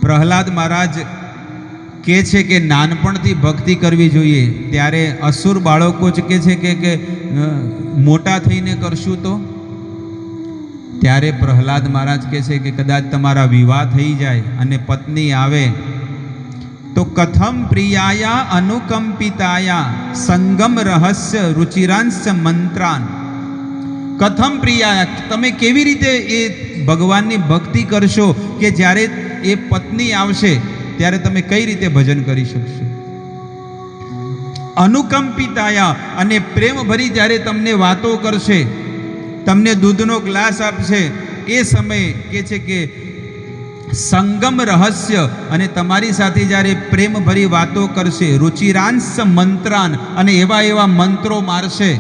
પ્રહલાદ મહારાજ કહે છે કે નાનપણથી ભક્તિ કરવી જોઈએ, ત્યારે અસુર બાળકો જ કહે છે કે મોટા થઈને કરશું તો? ત્યારે પ્રહલાદ મહારાજ કહે છે કે કદાચ તમારા વિવાહ થઈ જાય અને પત્ની આવે તો કથમ પ્રિયાયા અનુકંપિતાયા સંગમ રહસ્ય રુચિરાંશ મંત્રાન. કથમ પ્રિયાયા, તમે કેવી રીતે એ ભગવાનની ભક્તિ કરશો કે જ્યારે એ પત્ની આવશે ત્યારે તમે કઈ રીતે ભજન કરી શકશો? અનુકંપિતાયા, અને પ્રેમ ભરી જ્યારે તમને વાતો કરશે, તમને દૂધનો ગ્લાસ આપશે, એ સમયે કે છે કે સંગમ રહસ્ય, અને તમારી સાથે જ્યારે પ્રેમ ભરી વાતો કરશે, રુચિરાંશ મંત્રાન, અને એવા એવા મંત્રો મારશે,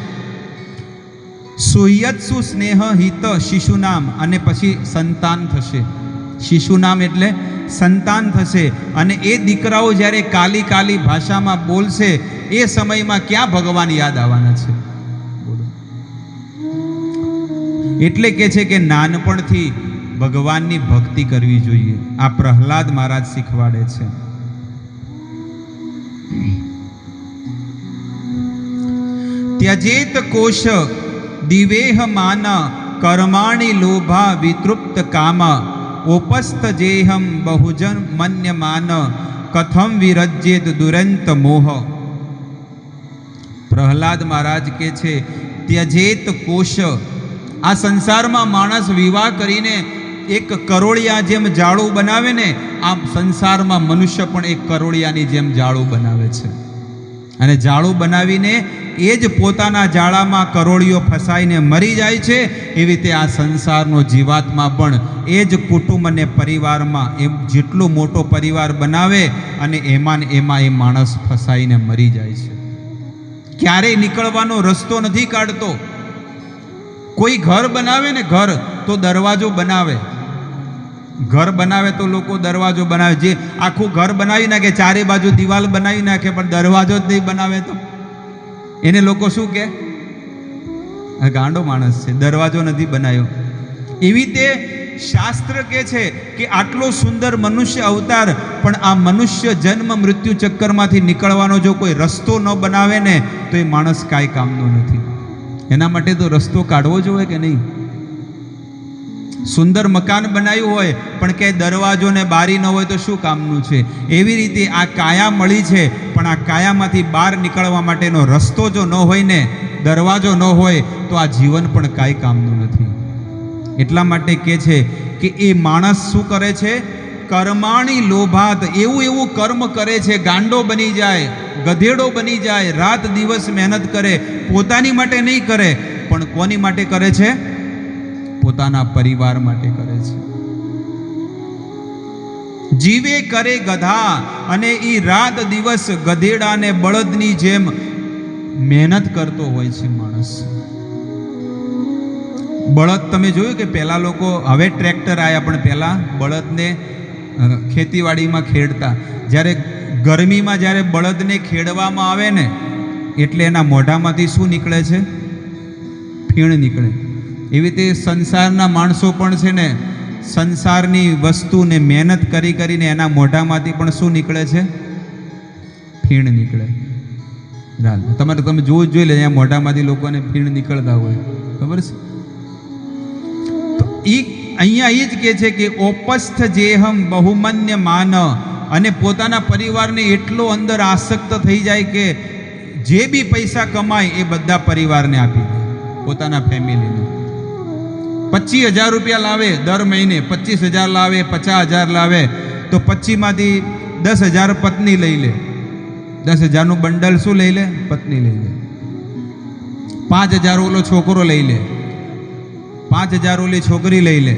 સુયત્સુ સ્નેહ હિત શિશુનામ, અને પછી સંતાન થશે. શિશુનામ એટલે સંતાન થશે. અને એ દીકરાઓ જ્યારે કાલી કાલી ભાષામાં બોલશે, એ સમયમાં ક્યાં ભગવાન યાદ આવવાના છે? એટલે કે છે કે નાનપણથી ભગવાનની ભક્તિ કરવી જોઈએ. આ પ્રહલાદ મહારાજ શીખવાડે છે. ત્યજેત કોશ દિવેહ માન કર્માણી લોભા વિતૃપ્ત કામ ઓપસ્થ જેહમ બહુજન મન્યમાન કથમ વિરજ્યેત દુરંત મોહ. પ્રહલાદ મહારાજ કે છે ત્યજેત કોશ, આ સંસારમાં માણસ વિવાહ કરીને એક કરોળિયા જેમ જાળું બનાવે ને, આ સંસારમાં મનુષ્ય પણ એક કરોળિયાની જેમ જાળું બનાવે છે. અને જાળું બનાવીને એ જ પોતાના જાળામાં કરોળિયો ફસાઈને મરી જાય છે. એવી રીતે આ સંસારનો જીવાત્મા પણ એ જ કુટુંબ અને પરિવારમાં એમ જેટલો મોટો પરિવાર બનાવે અને એમાં ને એમાં એ માણસ ફસાઈને મરી જાય છે. ક્યારેય નીકળવાનો રસ્તો નથી કાઢતો. કોઈ ઘર બનાવે ને, ઘર તો દરવાજો બનાવે, ઘર બનાવે તો લોકો દરવાજો બનાવે. જે આખું ઘર બનાવી નાખે, ચારે બાજુ દિવાલ બનાવી નાખે, પણ દરવાજો જ નહીં બનાવે તો એને લોકો શું કે? ગાંડો માણસ છે, દરવાજો નથી બનાવ્યો. એવી રીતે શાસ્ત્ર કહે છે કે આટલો સુંદર મનુષ્ય અવતાર, પણ આ મનુષ્ય જન્મ મૃત્યુ ચક્કરમાંથી નીકળવાનો જો કોઈ રસ્તો ન બનાવે ને, તો એ માણસ કાંઈ કામનો નથી. એના માટે તો રસ્તો કાઢવો જોઈએ કે નહીં? સુંદર મકાન બનાવ્યું હોય પણ ક્યાંય દરવાજો ને બારી ન હોય તો શું કામનું છે? એવી રીતે આ કાયા મળી છે, પણ આ કાયામાંથી બહાર નીકળવા માટેનો રસ્તો જો ન હોય ને, દરવાજો ન હોય, તો આ જીવન પણ કાંઈ કામનું નથી. એટલા માટે કહે છે કે એ માણસ શું કરે છે? કર્માણી લોભાત, એવું એવું કર્મ કરે છે, ગાંડો બની જાય, ગધેડો બની જાય, રાત દિવસ મહેનત કરે, પોતાની માટે નહીં કરે, પણ કોની માટે કરે છે? પોતાના પરિવાર માટે કરે છે. જીવે કરે ગધા, અને એ રાત દિવસ ગધેડા ને બળદની જેમ મહેનત કરતો હોય છે માણસ. બળદ તમે જોયું કે પહેલા લોકો, હવે ટ્રેક્ટર આવ્યા, પણ પહેલા બળદને ખેતીવાડીમાં ખેડતા. જ્યારે ગરમીમાં જ્યારે બળદને ખેડવામાં આવે ને, એટલે એના મોઢામાંથી શું નીકળે છે? ફીણ નીકળે. એવી રીતે સંસારના માણસો પણ છે ને, સંસારની વસ્તુને મહેનત કરી કરીને એના મોઢામાંથી પણ શું નીકળે છે? ફીણ નીકળે. તમે જોઈ જ જોઈ લે, અહીંયા મોઢામાંથી લોકોને ફીણ નીકળતા હોય, ખબર છે? તો અહીંયા એ જ કહે છે કે ઓપસ્થ જેહમ બહુમન્ય માન, અને પોતાના પરિવારને એટલો અંદર આસક્ત થઈ જાય કે જે બી પૈસા કમાય એ બધા પરિવારને આપી દે, પોતાના ફેમિલીને. 25,000 રૂપિયા લાવે દર મહિને, 25,000 લાવે, 50,000 લાવે, તો 25માંથી 10,000 પત્ની લઈ લે, 10,000નું બંડલ શું લઈ લે? પત્ની લઈ લે. 5,000 ઓલો છોકરો લઈ લે, 5,000 ઓલી છોકરી લઈ લે,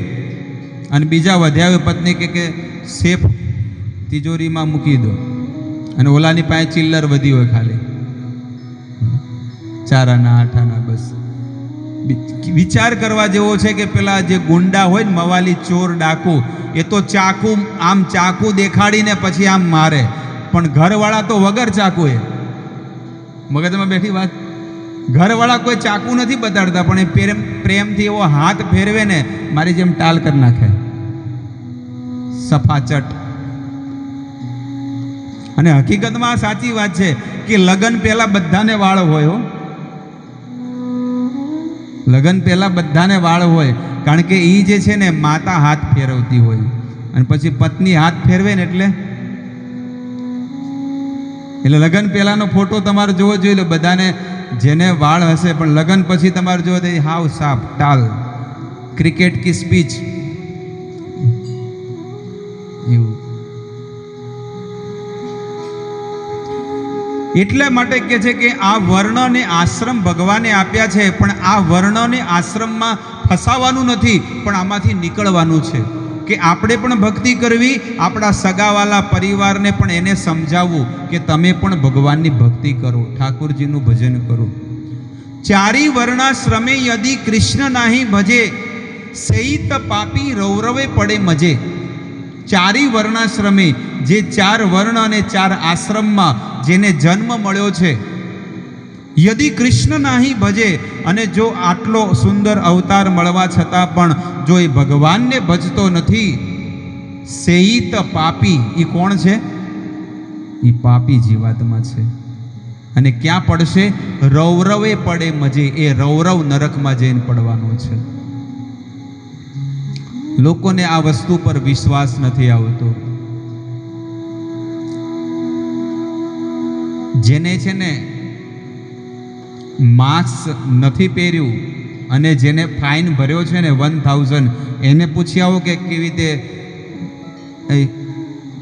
અને બીજા વધ્યા પત્ની કે સેફ તિજોરીમાં મૂકી દો, અને ઓલાની પાસે ચિલ્લર વધી હોય ખાલી 4 આના 8 આના. બસ વિચાર કરવા જેવો છે કે પેલા જે ગુંડા હોય ને, મવાલી ચોર ડાકુ, એ તો ચાકુ આમ ચાકુ દેખાડીને પછી આમ મારે, પણ ઘરવાળા તો વગર ચાકુ. એ મગજમાં બેઠી વાત. ઘરવાળા કોઈ ચાકુ નથી બતાડતા, પણ એ પ્રેમથી એવો હાથ ફેરવે ને, મારી જેમ ટાલ કરી નાખે, સફાચટ. અને હકીકતમાં આ સાચી વાત છે કે લગ્ન પહેલા બધાને વાળ હોય હો. લગ્ન પહેલા બધાને વાળ હોય, કારણ કે એ જે છે ને માતા હાથ ફેરવતી હોય અને પછી પત્ની હાથ ફેરવે ને એટલે લગ્ન પહેલાનો ફોટો તમારે જોવો જોઈએ. બધાને જેને વાળ હશે, પણ લગ્ન પછી તમારે જોવો તો હાવ સાફ ટાલ, ક્રિકેટ કી સ્પીચ એવું. એટલા માટે કહે છે કે આ વર્ણ અને આશ્રમ ભગવાને આપ્યા છે, પણ આ વર્ણ અને આશ્રમમાં ફસાવાનું નથી, પણ આમાંથી નીકળવાનું છે. કે આપણે પણ ભક્તિ કરવી, આપણા સગાવાલા પરિવારને પણ એને સમજાવવું કે તમે પણ ભગવાનની ભક્તિ કરો, ઠાકોરજીનું ભજન કરો. ચારી વર્ણાશ્રમે યદિ કૃષ્ણ નાહી ભજે, સહિત પાપી રૌરવે પડે મજે. ચારી વર્ણાશ્રમે, જે 4 વર્ણ અને 4 આશ્રમમાં જેને જન્મ મળ્યો છે, યદિ કૃષ્ણ નાહી ભજે, અને જો આટલો સુંદર અવતાર મળવા છતાં પણ જો એ ભગવાનને ભજતો નથી, સેઈત પાપી, એ કોણ છે? એ પાપી જીવાત્મા છે. અને ક્યાં પડશે? રૌરવે પડે મજે, એ રૌરવ નરકમાં જઈને પડવાનો છે. લોકોને આ વસ્તુ પર વિશ્વાસ નથી આવતો. જેને છે ને માસ્ક નથી પહેર્યું અને જેને ફાઇન ભર્યો છે ને 1000, એને પૂછી આવો કે કેવી રીતે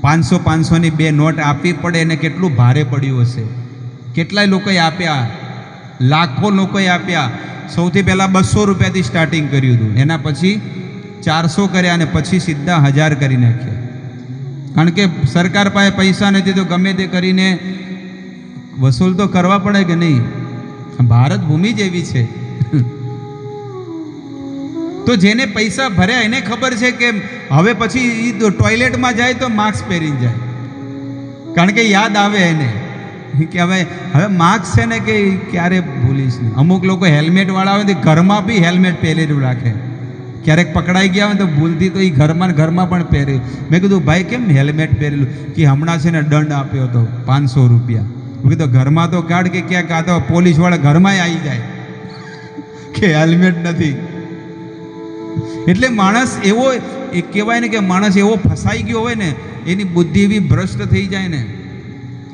500-500ની 2 નોટ આપવી પડે, એને કેટલું ભારે પડ્યું હશે. કેટલાય લોકોએ આપ્યા, લાખો લોકોએ આપ્યા. સૌથી પહેલાં 200 રૂપિયાથી સ્ટાર્ટિંગ કર્યું હતું, એના પછી 400 કર્યા અને પછી સીધા 1000 કરી નાખ્યા. કારણ કે સરકાર પાસે પૈસા નથી તો ગમે તે કરીને વસૂલ તો કરવા પડે કે નહીં? ભારત ભૂમિ જેવી છે. તો જેને પૈસા ભર્યા એને ખબર છે કે હવે પછી ટોયલેટમાં જાય તો માસ્ક પહેરીને જાય, કારણ કે યાદ આવે એને કે હવે માસ્ક છે ને કે ક્યારે ભૂલીશ નહીં. અમુક લોકો હેલ્મેટ વાળા હોય તો ઘરમાં બી હેલ્મેટ પહેરેલું રાખે. ક્યારેક પકડાઈ ગયા હોય તો ભૂલથી તો એ ઘરમાં પણ પહેર્યું. મેં કીધું ભાઈ કેમ હેલ્મેટ પહેરેલું? કે હમણાં છે ને દંડ આપ્યો હતો 500 રૂપિયા. મેં કીધું ઘરમાં તો કાઢ કે ક્યાંક આ તો પોલીસવાળા ઘરમાં આવી જાય કે હેલ્મેટ નથી. એટલે માણસ એવો, એ કહેવાય ને કે માણસ એવો ફસાઈ ગયો હોય ને, એની બુદ્ધિ એવી ભ્રષ્ટ થઈ જાય ને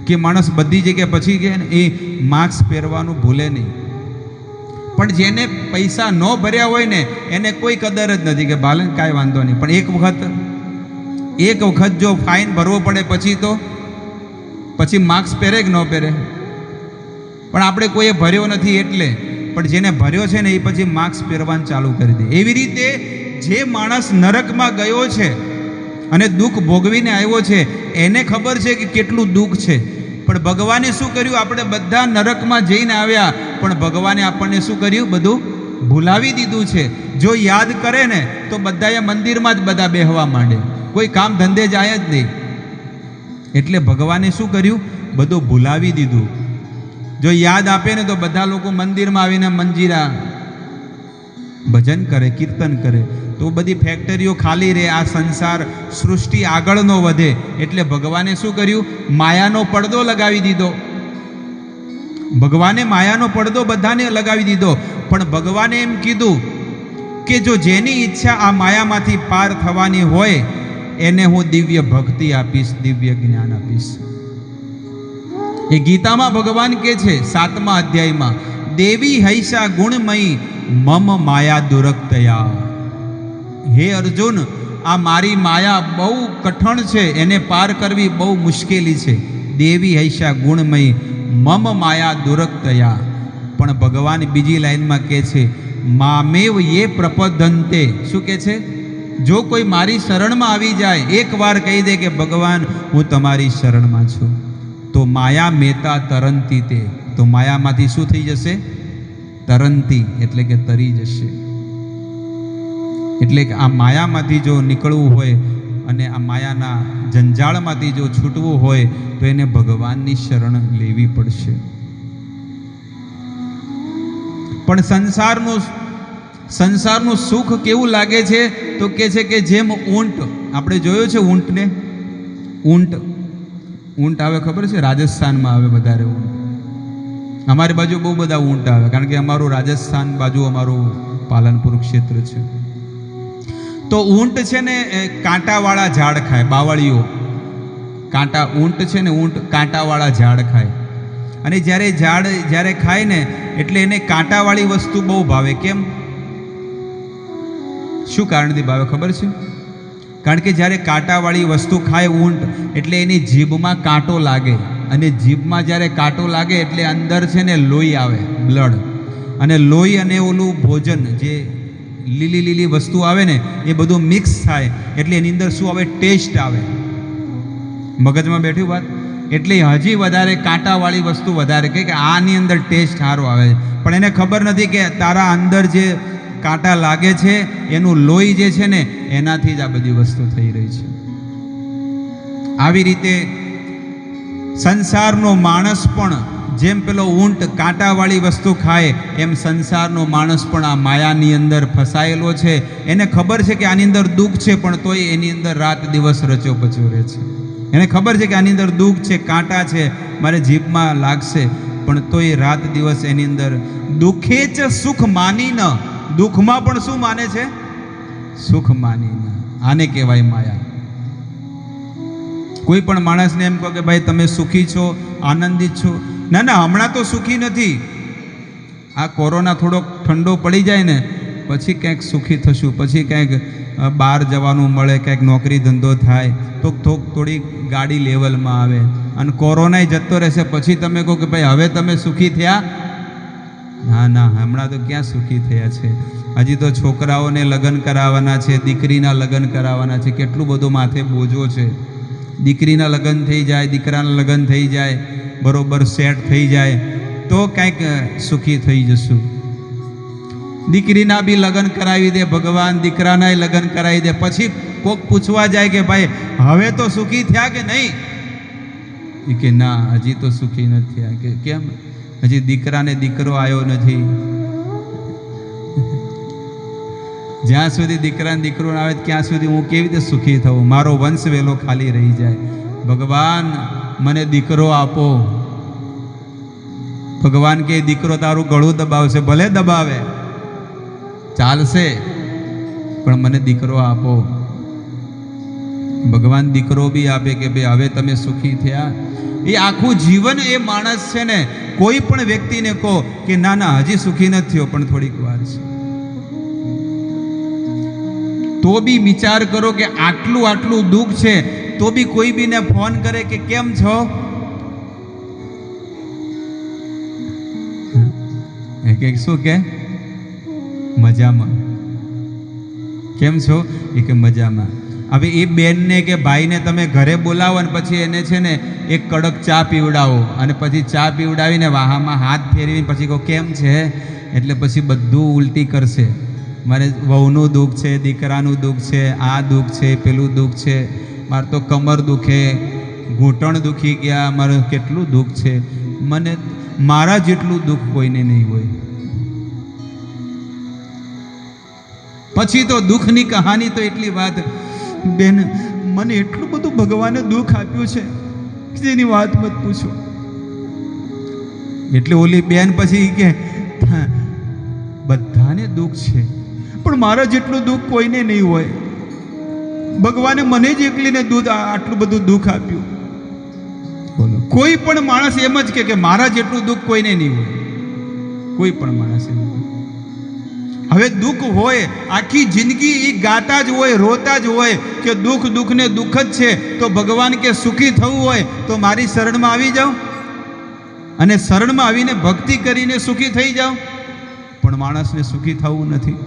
કે માણસ બધી જગ્યાએ પછી ગયા ને એ માસ્ક પહેરવાનું ભૂલે નહીં. પણ જેને પૈસા ન ભર્યા હોય ને એને કોઈ કદર જ નથી કે બાલન કાંઈ વાંધો નહીં. પણ એક વખત જો ફાઇન ભરવો પડે પછી માસ્ક પહેરે કે ન પહેરે? પણ આપણે કોઈએ ભર્યો નથી એટલે. પણ જેને ભર્યો છે ને એ પછી માસ્ક પહેરવાનું ચાલુ કરી દે. એવી રીતે જે માણસ નરકમાં ગયો છે અને દુઃખ ભોગવીને આવ્યો છે, એને ખબર છે કે કેટલું દુઃખ છે. પણ ભગવાને શું કર્યું? આપણે બધા નરકમાં જઈને આવ્યા, પણ ભગવાને આપણને શું કર્યું? બધું ભૂલાવી દીધું છે. જો યાદ કરે ને તો બધાએ મંદિરમાં જ બધા બેહવા માંડે, કોઈ કામ ધંધે જાય જ નહીં. એટલે ભગવાને શું કર્યું? બધું ભૂલાવી દીધું. જો યાદ આપે ને તો બધા લોકો મંદિરમાં આવીને મંજીરા ભજન કરે, કીર્તન કરે, તો બધી ફેક્ટરીઓ ખાલી રહે, આ સંસાર સૃષ્ટિ આગળ ન વધે. એટલે ભગવાને શું કર્યું? માયાનો પડદો લગાવી દીધો. ભગવાને માયાનો પડદો બધાને લગાવી દીધો. પણ ભગવાને એમ કીધું કે જો જેની ઈચ્છા આ માયામાંથી પાર થવાની હોય એને હું દિવ્ય ભક્તિ આપીશ, દિવ્ય જ્ઞાન આપીશ. એ ગીતામાં ભગવાન કહે છે 7મા અધ્યાયમાં, દેવી હૈષા ગુણમયી મમ માયા દુરક્તયા. હે અર્જુન, આ મારી માયા બહુ કઠણ છે, એને પાર કરવી બહુ મુશ્કેલી છે. દેવી હૈષા ગુણમયી મમ માયા દુરક્તયા. પણ ભગવાન બીજી લાઈનમાં કહે છે, મામેવ યે પ્રપદંતે. શું કહે છે? જો કોઈ મારી શરણમાં આવી જાય, એકવાર કહી દે કે ભગવાન હું તમારી શરણમાં છું, તો માયા મેતા તરંતી તે. તો માયામાંથી શું થઈ જશે? તરંતી, એટલે કે તરી જશે. એટલે કે આ માયામાંથી જો નીકળવું હોય અને આ માયાના જંજાળમાંથી જો છૂટવું હોય તો એને ભગવાનની શરણ લેવી પડશે. પણ સંસારનું સુખ કેવું લાગે છે? તો કે છે કે જેમ ઊંટ, આપણે જોયો છે ઊંટને, ઊંટ આવે ખબર છે? રાજસ્થાનમાં આવે વધારે ઊંટ. અમારી બાજુ બહુ બધા ઊંટ આવે, કારણ કે અમારું રાજસ્થાન બાજુ અમારું પાલનપુર ક્ષેત્ર છે. તો ઊંટ છે ને એ કાંટાવાળા ઝાડ ખાય, બાવળીઓ. ઊંટ છે ને, ઊંટ કાંટાવાળા ઝાડ ખાય. અને જ્યારે ખાય ને એટલે એને કાંટાવાળી વસ્તુ બહુ ભાવે. કેમ? શું કારણથી ભાવે ખબર છે? કારણ કે જ્યારે કાંટાવાળી વસ્તુ ખાય ઊંટ એટલે એની જીભમાં કાંટો લાગે, અને જીભમાં જ્યારે કાંટો લાગે એટલે અંદર છે ને લોહી આવે, બ્લડ. અને લોહી અને ઓલું ભોજન જે લીલી વસ્તુ આવે ને એ બધું મિક્સ થાય એટલે એની અંદર શું આવે? ટેસ્ટ આવે. મગજમાં બેઠ્યું વાત? એટલે હજી વધારે કાંટાવાળી વસ્તુ વધારે કે આની અંદર ટેસ્ટ સારો આવે. પણ એને ખબર નથી કે તારા અંદર જે કાંટા લાગે છે એનું લોહી જે છે ને એનાથી જ આ બધી વસ્તુ થઈ રહી છે. આવી રીતે સંસારનો માણસ પણ જેમ પેલો ઊંટ કાંટાવાળી વસ્તુ ખાય એમ સંસારનો માણસ પણ આ માયાની અંદર ફસાયેલો છે. એને ખબર છે કે આની અંદર દુઃખ છે, પણ તોય એની અંદર રાત દિવસ રચો પચો રહે છે. એને ખબર છે કે આની અંદર દુઃખ છે, કાંટા છે, મારે જીભમાં લાગશે, પણ તોય રાત દિવસ એની અંદર દુઃખે જ સુખ માની ન. દુઃખમાં પણ શું માને છે? સુખ માની ન. આને કહેવાય માયા. કોઈ પણ માણસને એમ કહો કે ભાઈ તમે સુખી છો, આનંદિત છો, ના, હમણાં તો સુખી નથી. આ કોરોના થોડોક ઠંડો પડી જાય ને પછી ક્યાંક સુખી થશું, પછી ક્યાંક બહાર જવાનું મળે, ક્યાંક નોકરી ધંધો થાય તો થોડી ગાડી લેવલમાં આવે, અને કોરોના જતો રહેશે પછી તમે કહો કે ભાઈ હવે તમે સુખી થયા? ના, હમણાં તો ક્યાં સુખી થયા છે. હજી તો છોકરાઓને લગ્ન કરાવવાના છે, દીકરીના લગ્ન કરાવવાના છે, કેટલું બધું માથે બોજો છે. દીકરીના લગ્ન થઈ જાય, દીકરાના લગ્ન થઈ જાય, બરોબર સેટ થઈ જાય તો કંઈક સુખી થઈ જશું. દીકરીના બી લગ્ન કરાવી દે ભગવાન, દીકરાના લગ્ન કરાવી દે, પછી કોક પૂછવા જાય કે ભાઈ હવે તો સુખી થયા કે નહીં? કે ના, હજી તો સુખી નથી થયા. કે કેમ? હજી દીકરાને દીકરો આવ્યો નથી. જ્યાં સુધી દીકરાને દીકરો આવે ત્યાં સુધી હું કેવી રીતે સુખી થવું? મારો વંશ વેલો ખાલી રહી જાય. ભગવાન મને દીકરો આપો. ભગવાન કે દીકરો તારું ગળું દબાવશે, ભલે દબાવે, ચાલશે, પણ મને દીકરો આપો. ભગવાન દીકરો બી આપે કે ભાઈ હવે તમે સુખી થયા. એ આખું જીવન એ માણસ છે ને, કોઈ પણ વ્યક્તિને કહો કે ના હજી સુખી નથી થયો, પણ થોડીક વાર છે, તો બી વિચાર કરો કે આટલું દુઃખ છે તો બી કોઈ બીને ફોન કરે કે કેમ છો? શું કે? મજામાં. કેમ છો? એ કે મજામાં. હવે એ બેનને કે ભાઈને તમે ઘરે બોલાવો અને પછી એને છે ને એક કડક ચા પીવડાવો, અને પછી ચા પીવડાવીને વાહામાં હાથ ફેરવીને પછી કહો કેમ છે, એટલે પછી બધું ઉલટી કરશે. મારે વહુનું દુઃખ છે, દીકરાનું દુઃખ છે, આ દુઃખ છે, પેલું દુઃખ છે, મારે તો કમર દુખે, ઘૂંટણ દુખી ગયા, મારું કેટલું દુઃખ છે. મને મારા જેટલું દુઃખ કોઈને નહીં હોય. પછી તો દુઃખની કહાની તો એટલી વાત, બેન મને એટલું બધું ભગવાને દુઃખ આપ્યું છે કે જેની વાત મત પૂછો. એટલે ઓલી બેન પછી કે બધાને દુઃખ છે પણ મારા જેટલું દુઃખ કોઈને નહીં હોય. ભગવાને મને જ એકલીને આટલું બધું દુઃખ આપ્યું. બોલો, કોઈ પણ માણસ એમ જ કે મારા જેટલું દુઃખ કોઈને નહીં હોય. કોઈ પણ માણસ એમ. હવે દુઃખ હોય, આખી જિંદગી એ ગાતા જ હોય, રોતા જ હોય કે દુઃખ ને દુઃખ જ છે, તો ભગવાન કે સુખી થવું હોય તો મારી શરણમાં આવી જાઓ અને શરણમાં આવીને ભક્તિ કરીને સુખી થઈ જાઓ. પણ માણસને સુખી થવું નથી.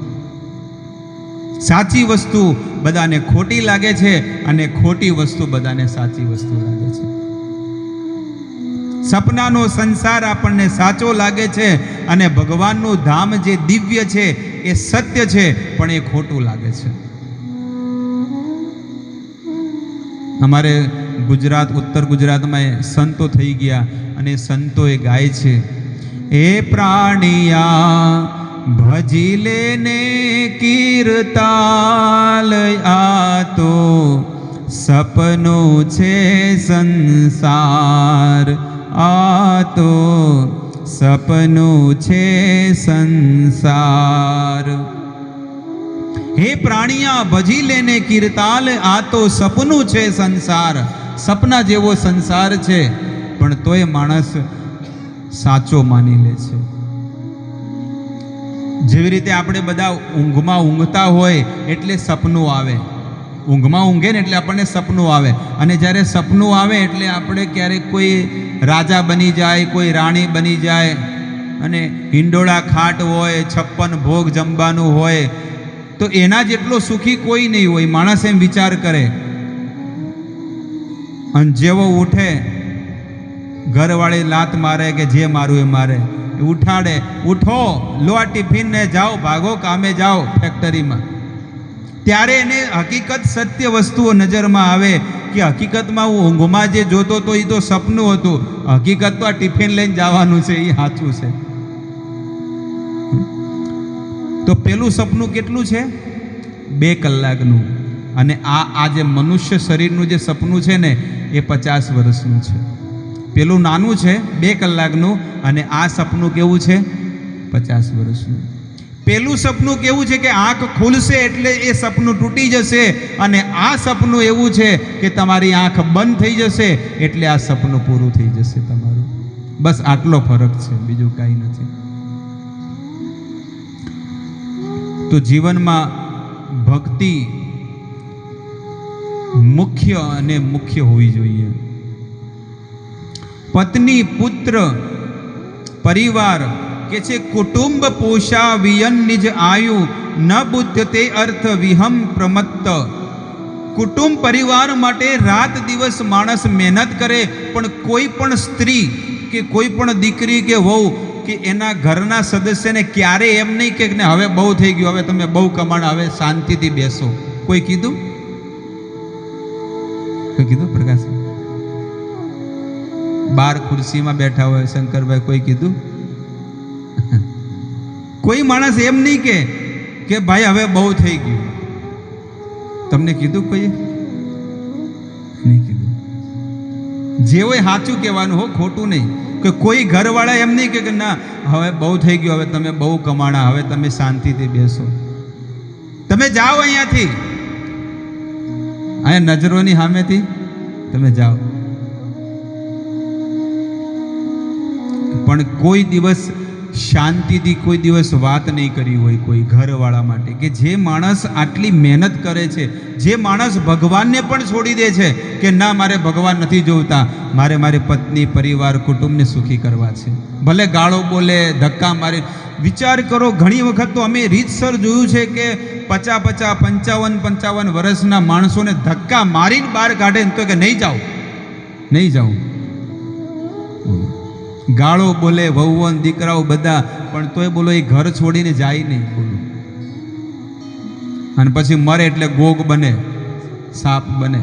સાચી વસ્તુ બધાને ખોટી લાગે છે અને ખોટી વસ્તુ બધાને સાચી વસ્તુ લાગે છે. સપનાનો સંસાર આપણને સાચો લાગે છે અને ભગવાનનું ધામ જે દિવ્ય છે એ સત્ય છે, પણ એ ખોટું લાગે છે. અમારે ઉત્તર ગુજરાતમાં સંતો થઈ ગયા અને સંતો એ ગાય છે, એ પ્રાણિયા ભજી લેને કીર્તાલ, આ તો સપનું છે સંસાર, આ તો સપનું છે સંસાર. હે પ્રાણિયા ભજી લેને કીર્તાલ, આ તો સપનું છે સંસાર. સપના જેવો સંસાર છે, પણ તોય માણસ સાચો માની લે છે. જેવી રીતે આપણે બધા ઊંઘમાં ઊંઘતા હોય એટલે સપનું આવે. ઊંઘમાં ઊંઘે ને એટલે આપણને સપનું આવે, અને જ્યારે સપનું આવે એટલે આપણે ક્યારેક કોઈ રાજા બની જાય, કોઈ રાણી બની જાય, અને હિંડોળા ખાટ હોય, 56 ભોગ જમવાનું હોય, તો એના જેટલો સુખી કોઈ નહીં હોય. માણસ એમ વિચાર કરે, અને જેવો ઉઠે ઘરવાળી લાત મારે કે જે મારું એ મારે, ઉઠાડે, ઉઠો, લો આ ટિફિન ને જાઓ, ભાગો કામે જાઓ ફેક્ટરીમાં. ત્યારે એને હકીકત સત્ય વસ્તુઓ નજરમાં આવે કે હકીકતમાં હું ઊંઘમાં જે જોતો હતો એ તો સપનું હતું, હકીકત તો આ ટિફિન લઈને જવાનું છે એ સાચું છે. તો પેલું સપનું કેટલું છે? 2 કલાકનું. અને આ જે મનુષ્ય શરીરનું જે સપનું છે ને એ 50 વર્ષનું છે. પેલું નાનું છે 2 કલાકનું, અને આ સપનું કેવું છે? 50 વર્ષનું. પેલું સપનું કેવું છે કે આંખ ખુલશે એટલે એ સપનું તૂટી જશે, અને આ સપનું એવું છે કે તમારી આંખ બંધ થઈ જશે એટલે આ સપનું પૂરું થઈ જશે તમારું. બસ આટલો ફરક છે, બીજું કાંઈ નથી. તો જીવનમાં ભક્તિ મુખ્ય અને મુખ્ય હોવી જોઈએ. પત્ની, પુત્ર, પરિવાર કે છે કુટુંબ પોષા વિયન નિજ આયુ, ન બુદ્ધતે અર્થ વિહમ પ્રમત્ત. કુટુંબ પરિવાર માટે રાત દિવસ માણસ મહેનત કરે, પણ કોઈ પણ સ્ત્રી કે કોઈ પણ દીકરી કે વહુ કે એના ઘરના સદસ્યને ક્યારે એમ નહીં કે હવે બહુ થઈ ગયું, હવે તમે બહુ કમાણ, હવે શાંતિથી બેસો. કોઈ કીધું? કોઈ કીધું? પ્રકાશ બાર ખુરશીમાં બેઠા હોય શંકરભાઈ, કોઈ કીધું? કોઈ માણસ એમ નહીં કે ભાઈ હવે બહુ થઈ ગયું. તમને કીધું? કોઈ નહીં કીધું. જે હોય સાચું કહેવાનું હો, ખોટું નહીં. કે કોઈ ઘરવાળા એમ નહીં કે ના હવે બહુ થઈ ગયું, હવે તમે બહુ કમાણા, હવે તમે શાંતિથી બેસો, તમે જાઓ અહીંયાથી, અહીંયા નજરોની સામેથી તમે જાઓ. પણ કોઈ દિવસ શાંતિથી કોઈ દિવસ વાત નહીં કરી હોય કોઈ ઘરવાળા માટે, કે જે માણસ આટલી મહેનત કરે છે, જે માણસ ભગવાનને પણ છોડી દે છે કે ના મારે ભગવાન નથી જોઈતા, મારે મારી પત્ની, પરિવાર, કુટુંબને સુખી કરવા છે, ભલે ગાળો બોલે, ધક્કા મારે. વિચાર કરો, ઘણી વખત તો અમે રીતસર જોયું છે કે 50, 55 વર્ષના માણસોને ધક્કા મારીને બહાર કાઢે તો કે નહીં જાઓ, નહીં જાઉં. ગાળો બોલે, વહુઓ દીકરાઓ બધા, પણ તોય બોલો એ ઘર છોડીને જાય નહીં, બોલો. અને પછી મરે એટલે ગોગ બને, સાપ બને.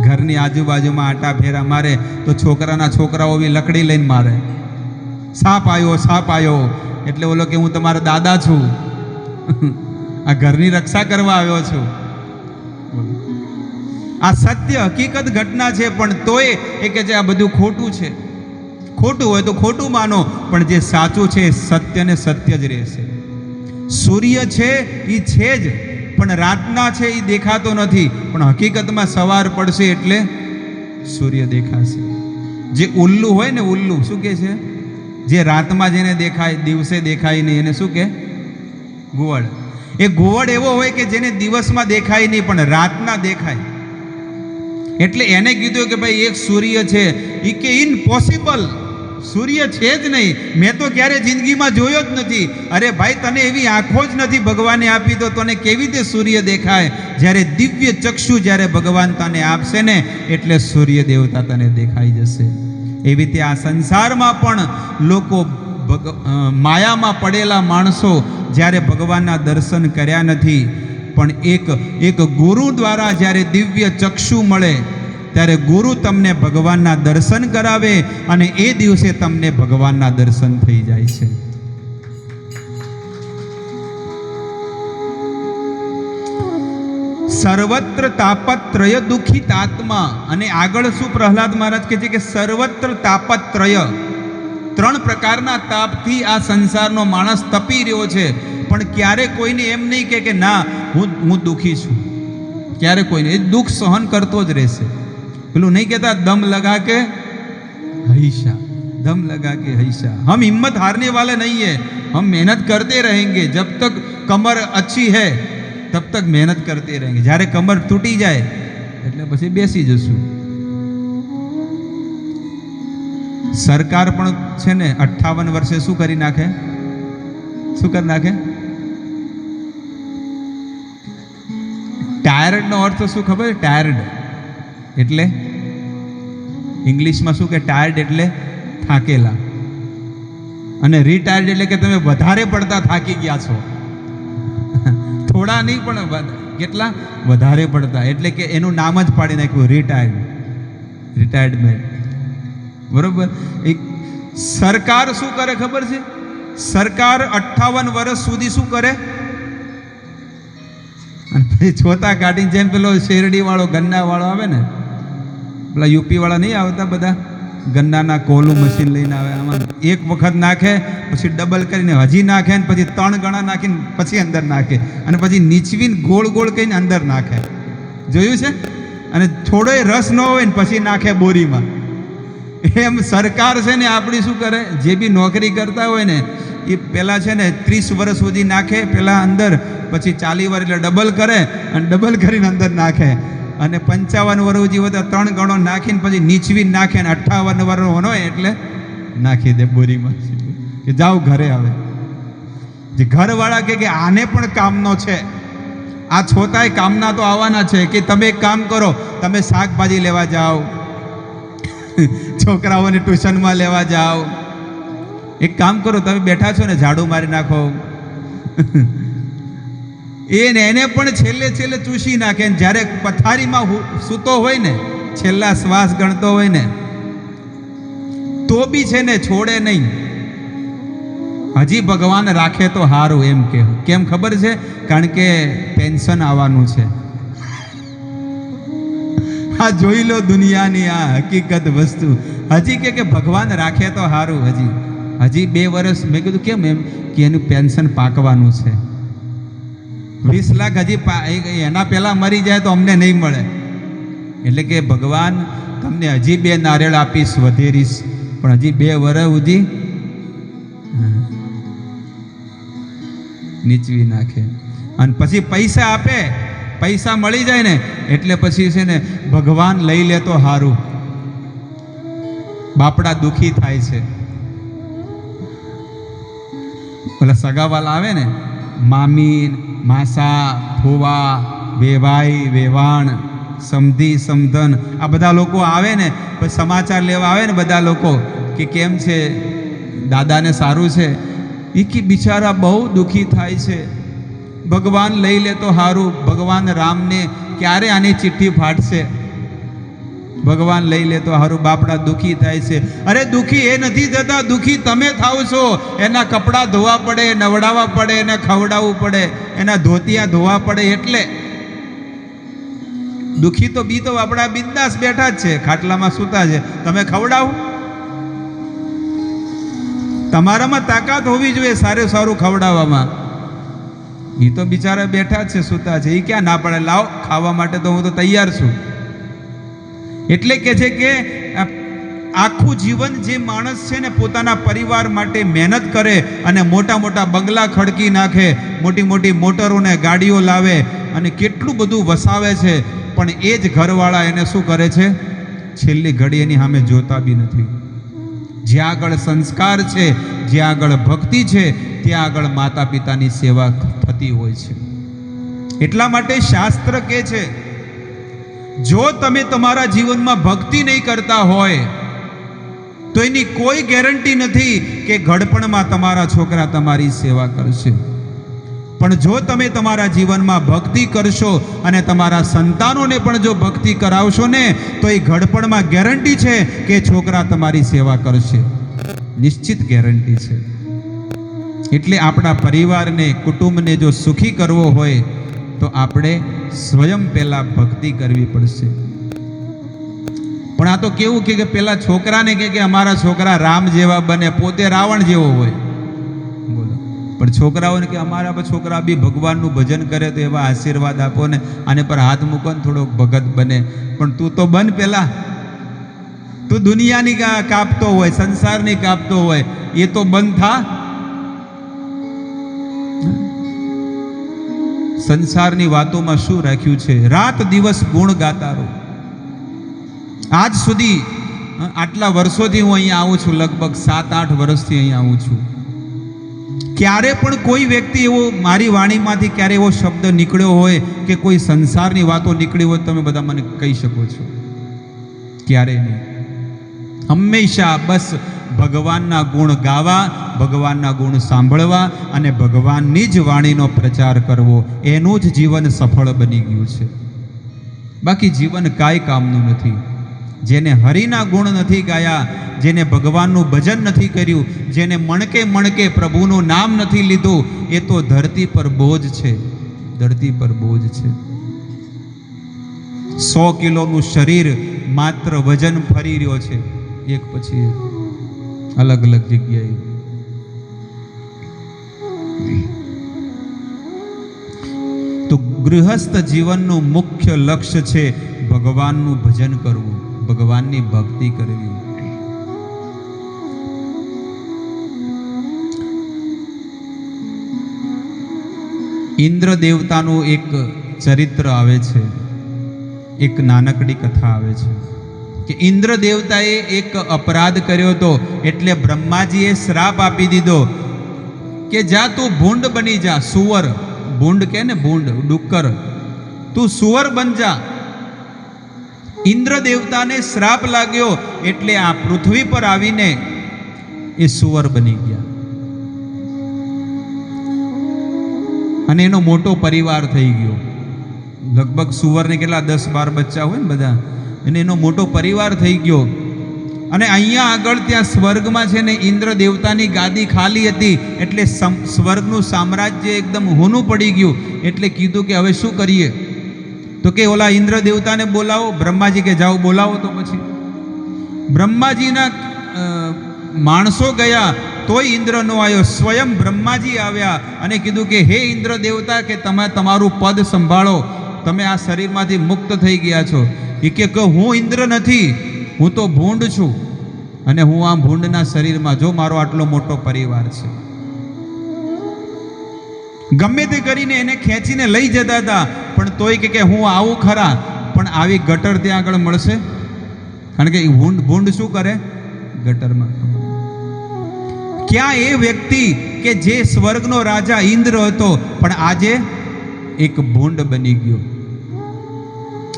ઘરની આજુબાજુમાં આટા ફેરા મારે તો છોકરાના છોકરાઓ બી લકડી લઈને મારે, સાપ આવ્યો, સાપ આવ્યો, એટલે બોલો કે હું તમારા દાદા છું, આ ઘરની રક્ષા કરવા આવ્યો છું. આ સત્ય હકીકત ઘટના છે, પણ તોય એ કે છે આ બધું ખોટું છે. ખોટું હોય તો ખોટું માનો, પણ જે સાચું છે સત્ય ને સત્ય જ રહેશે. સૂર્ય છે એ છે જ, પણ રાતના છે એ દેખાતો નથી, પણ હકીકતમાં સવાર પડશે એટલે સૂર્ય દેખાશે. જે ઉલ્લુ હોય ને, ઉલ્લુ શું કહે છે? જે રાતમાં જેને દેખાય, દિવસે દેખાય નહીં, એને શું કહે? ઘુવડ. એ ઘુવડ એવો હોય કે જેને દિવસમાં દેખાય નહીં પણ રાતના દેખાય. એટલે એને કીધું કે ભાઈ એક સૂર્ય છે, એ કે ઇમ્પોસિબલ, સૂર્ય છે જ નહીં, મેં તો ક્યારે જિંદગીમાં જોયો જ નથી. અરે ભાઈ, તને એવી આંખો જ નથી ભગવાને આપી, તો તને કેવી રીતે સૂર્ય દેખાય? જ્યારે દિવ્ય ચક્ષુ જ્યારે ભગવાન તને આપશે ને એટલે સૂર્ય દેવતા તને દેખાઈ જશે. એવી રીતે આ સંસારમાં પણ લોકો માયામાં પડેલા માણસો જ્યારે ભગવાનના દર્શન કર્યા નથી, પણ એક ગુરુ દ્વારા જ્યારે દિવ્ય ચક્ષુ મળે ત્યારે ગુરુ તમને ભગવાનના દર્શન કરાવે, અને એ દિવસે તમને ભગવાનના દર્શન થઈ જાય છે. સર્વત્ર તાપત્રય દુઃખિતાત્મા. અને આગળ શું પ્રહલાદ મહારાજ કહે છે કે સર્વત્ર તાપત્રય, 3 પ્રકારના તાપથી આ સંસારનો માણસ તપી રહ્યો છે. પણ ક્યારે કોઈને એમ નહીં કે ના હું દુઃખી છું, ક્યારે કોઈને એ દુઃખ સહન કરતો જ રહેશે. પેલું નહીં કહેતા દમ લગા કે હૈશા, दम लगा के हईशा. हम हिम्मत हारने वाले नहीं है, हम मेहनत करते रहेंगे. जब तक कमर अच्छी है तब तक मेहनत करते रहेंगे. જ્યારે કમર તૂટી જાય એટલે પછી બેસી જશું. સરકાર પણ છે ને 58 વર્ષે શું કરી નાખે, શું કરી નાખે? ટાયર્ડ નો અર્થ શું ખબર? ટાયર્ડ એટલે ઇંગ્લિશમાં શું કે ટાયર્ડ એટલે થાકેલા, અને રિટાયર્ડ એટલે કે તમે વધારે પડતા થાકી ગયા છો. થોડા નહીં પણ કેટલા વધારે પડતા, એટલે કે એનું નામ જ પાડી નાખ્યું રિટાયર્ડમેન્ટ. બરોબર. એક સરકાર શું કરે ખબર છે? સરકાર 58 વર્ષ સુધી શું કરે? અને પછી છોતા કાઢીને, જેમ પેલો શેરડી વાળો ગન્ના વાળો આવે ને, પેલા યુપી વાળા નહીં આવતા બધા, ગન્નાના કોલું મશીન લઈને આવે, આમાં એક વખત નાખે પછી ડબલ કરીને હજી નાખે, ને પછી 3 ગણા નાખીને પછી અંદર નાખે, અને પછી નીચવીને ગોળ ગોળ કરીને અંદર નાખે. જોયું છે? અને થોડોય રસ ન હોય ને પછી નાખે બોરીમાં. એમ સરકાર છે ને આપણી શું કરે? જે બી નોકરી કરતા હોય ને એ પહેલાં છે ને 30 વર્ષ સુધી નાખે પહેલાં અંદર, પછી 40 વર્ષ એટલે ડબલ કરે, અને ડબલ કરીને અંદર નાખે, અને 55 વર્ષ સુધી બધા 3 ગણો નાખીને પછી નીચવીને નાખે, ને 58 વર્ષ હોય એટલે નાખી દે બોરીમાં કે જાઓ ઘરે. આવે જે ઘરવાળા કે આને પણ કામનો છે, આ છોતાય કામના તો આવવાના છે, કે તમે એક કામ કરો, તમે શાકભાજી લેવા જાઓ, છોકરાઓને ટ્યુશનમાં લેવા જાઓ, એક કામ કરો, તમે બેઠા છો ને ઝાડુ મારી નાખો. એને પણ છેલ્લે ચૂસી નાખે. જ્યારે પથારીમાં સૂતો હોય ને, છેલ્લા શ્વાસ ગણતો હોય ને, તો બી છે ને છોડે નહીં. હજી ભગવાન રાખે તો હારું એમ કે. કેમ ખબર છે? કારણ કે પેન્શન આવવાનું છે. આ જોઈ લો દુનિયાની આ હકીકત વસ્તુ. હજી કે ભગવાન રાખે તો હારું. હજી 2 વર્ષ. મેં કીધું કેમ? એમ કે એનું પેન્શન પાકવાનું છે. 20 લાખ હજી એના પહેલા મરી જાય તો અમને નહીં મળે. એટલે કે ભગવાન તમને હજી 2 નારિયેળ આપીશ, વધેરીશ, પણ હજી 2 વર્ષ સુધી નીચવી નાખે. અને પછી પૈસા આપે, પૈસા મળી જાય ને એટલે પછી છે ને ભગવાન લઈ લે તો હારું. બાપડા દુખી થાય છે. પેલા સગાવાલા આવે ને, મામી, માસા, ફોવા, વેવાઈ, વેવાણ, સમધી, સમધન, આ બધા લોકો આવે ને, પછી સમાચાર લેવા આવે ને બધા લોકો કે કેમ છે દાદાને, સારું છે? એ કે બિચારા બહુ દુઃખી થાય છે, ભગવાન લઈ લે તો સારું. ભગવાન રામને ક્યારે આની ચિઠ્ઠી ફાટશે? ભગવાન લઈ લે તો સારું. બાપડા દુઃખી થાય છે. અરે દુઃખી એ નથી થતા, દુઃખી તમે થાવ છો. એના કપડાં ધોવા પડે, નવડાવવા પડે, એને ખવડાવવું પડે, એના ધોતિયા ધોવા પડે. એટલે દુઃખી તો બી તો આપણા બિંદાસ બેઠા જ છે, ખાટલામાં સૂતા છે. તમે ખવડાવો. તમારામાં તાકાત હોવી જોઈએ સારું ખવડાવવામાં. એ તો બિચારા બેઠા જ છે, સૂતા છે. એ ક્યાં ના પડે? લાવો ખાવા માટે તો હું તો તૈયાર છું. એટલે કે છે કે આખું જીવન જે માણસ છે ને પોતાના પરિવાર માટે મહેનત કરે અને મોટા મોટા બંગલા ખડકી નાખે, મોટી મોટી મોટરો ને ગાડીઓ લાવે અને કેટલું બધું વસાવે છે, પણ એ જ ઘરવાળા એને શું કરે છે? છેલ્લી ઘડી એની સામે જોતા બી નથી. જ્યાં આગળ સંસ્કાર છે, જ્યાં આગળ ભક્તિ છે, ત્યાં આગળ માતા પિતાની સેવા થતી હોય છે. એટલા માટે શાસ્ત્ર કહે છે, જો તમે તમારા જીવનમાં ભક્તિ નહીં કરતા હોય તો એની કોઈ ગેરંટી નથી કે ઘડપણમાં તમારા છોકરા તમારી સેવા કરશે. પણ જો તમે તમારા જીવનમાં ભક્તિ કરશો અને તમારા સંતાનોને પણ જો ભક્તિ કરાવશો ને, તો એ ઘડપણમાં ગેરંટી છે કે છોકરા તમારી સેવા કરશે. નિશ્ચિત ગેરંટી છે. એટલે આપણા પરિવારને, કુટુંબને જો સુખી કરવો હોય તો આપણે સ્વયં પહેલા ભક્તિ કરવી પડશે. પણ આ તો કેવું કે પેલા છોકરાને કે અમારા છોકરા રામ જેવા બને, પોતે રાવણ જેવો હોય. બોલો, પણ છોકરાઓને કે અમારા છોકરા બી ભગવાનનું ભજન કરે તો એવા આશીર્વાદ આપો ને, આને પર હાથ મૂકો ને થોડોક ભગત બને. પણ તું તો બન પેલા, તું દુનિયાની કાપતો હોય, સંસારની કાપતો હોય, એ તો બંધ થા. સંસારની વાતોમાં શું રાખ્યું છે? રાત દિવસ ગુણ ગાતા રહો. આજ સુધી આટલા વર્ષોથી હું અહીંયા આવું છું, લગભગ 7-8 વર્ષથી અહીંયા આવું છું. ક્યારે પણ કોઈ વ્યક્તિ એવો મારી વાણીમાંથી ક્યારે એવો શબ્દ નીકળ્યો હોય કે કોઈ સંસારની વાતો નીકળી હોય, તમે બધા મને કહી શકો છો? ક્યારે નહીં. હંમેશા બસ ભગવાનના ગુણ ગાવા, ભગવાનના ગુણ સાંભળવા અને ભગવાનની જ વાણીનો પ્રચાર કરવો, એનું જ જીવન સફળ બની ગયું છે. બાકી જીવન કાંઈ કામનું નથી. જેને હરિના ગુણ નથી ગાયા, જેને ભગવાનનું ભજન નથી કર્યું, જેને મણકે મણકે પ્રભુનું નામ નથી લીધું, એ તો ધરતી પર બોજ છે, ધરતી પર બોજ છે. 100 કિલોનું શરીર માત્ર વજન ફરી રહ્યો છે, એક પછી એક અલગ અલગ જગ્યાએ. તો ગૃહસ્થ જીવનનું મુખ્ય લક્ષ્ય છે ભગવાનનું ભજન કરવું, ભગવાનની ભક્તિ કરવી. ઇન્દ્ર દેવતાનું એક ચરિત્ર આવે છે, એક નાનકડી કથા આવે છે કે ઇન્દ્ર દેવતાએ એક અપરાધ કર્યો હતો, એટલે બ્રહ્માજીએ શ્રાપ આપી દીધો કે જા તું ભૂંડ બની જા, સુવર. ભૂંડ કે ને, ભૂંડ ડુક્કર, તું સુવર બન જા. ઇન્દ્ર દેવતાને શ્રાપ લાગ્યો એટલે આ પૃથ્વી પર આવીને એ સુવર બની ગયા અને એનો મોટો પરિવાર થઈ ગયો. લગભગ સુવરને કેટલા 10-12 બચ્ચા હોય ને બધા, અને એનો મોટો પરિવાર થઈ ગયો. અને અહીંયા આગળ ત્યાં સ્વર્ગમાં છે ને ઇન્દ્ર દેવતાની ગાદી ખાલી હતી, એટલે સ્વર્ગનું સામ્રાજ્ય એકદમ હોનું પડી ગયું. એટલે કીધું કે હવે શું કરીએ? તો કે ઓલા ઇન્દ્ર દેવતાને બોલાવો. બ્રહ્માજી કે જાઓ બોલાવો. તો પછી બ્રહ્માજીના માણસો ગયા તોય ઇન્દ્ર નો આવ્યો. સ્વયં બ્રહ્માજી આવ્યા અને કીધું કે હે ઇન્દ્ર દેવતા, કે તમે તમારું પદ સંભાળો, તમે આ શરીરમાંથી મુક્ત થઈ ગયા છો. એ કે હું ઇન્દ્ર નથી, હું તો ભૂંડ છું, અને હું આ ભૂંડના શરીરમાં, જો મારો આટલો મોટો પરિવાર છે, ગમે તે કરીને એને ખેંચીને લઈ જતા હતા. પણ તોય કે હું આવું ખરા, પણ આવી ગટર ત્યાં આગળ મળશે? કારણ કે ભૂંડ શું કરે? ગટરમાં. ક્યાં એ વ્યક્તિ કે જે સ્વર્ગનો રાજા ઇન્દ્ર હતો, પણ આજે એક ભૂંડ બની ગયો,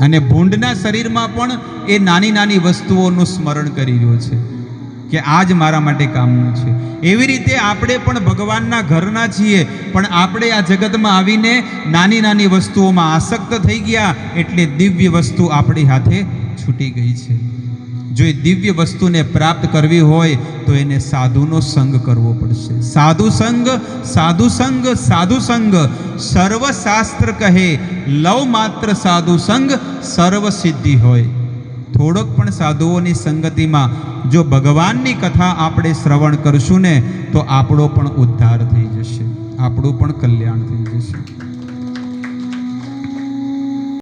અને ભૂંડના શરીરમાં પણ એ નાની નાની વસ્તુઓનું સ્મરણ કરી રહ્યો છે કે આ જ મારા માટે કામનું છે. એવી રીતે આપણે પણ ભગવાનના ઘરના છીએ, પણ આપણે આ જગતમાં આવીને નાની નાની વસ્તુઓમાં આસક્ત થઈ ગયા, એટલે દિવ્ય વસ્તુ આપણી હાથે છૂટી ગઈ છે. જો એ દિવ્ય વસ્તુને પ્રાપ્ત કરવી હોય તો એને સાધુનો સંગ કરવો પડશે. સાધુ સંગ, સાધુ સંગ, સાધુ સંગ, સર્વશાસ્ત્ર કહે, લવ માત્ર સાધુ સંગ સર્વ સિદ્ધિ હોય. થોડોક પણ સાધુઓની સંગતિમાં જો ભગવાનની કથા આપણે શ્રવણ કરશું ને, તો આપણો પણ ઉદ્ધાર થઈ જશે, આપણું પણ કલ્યાણ થઈ જશે.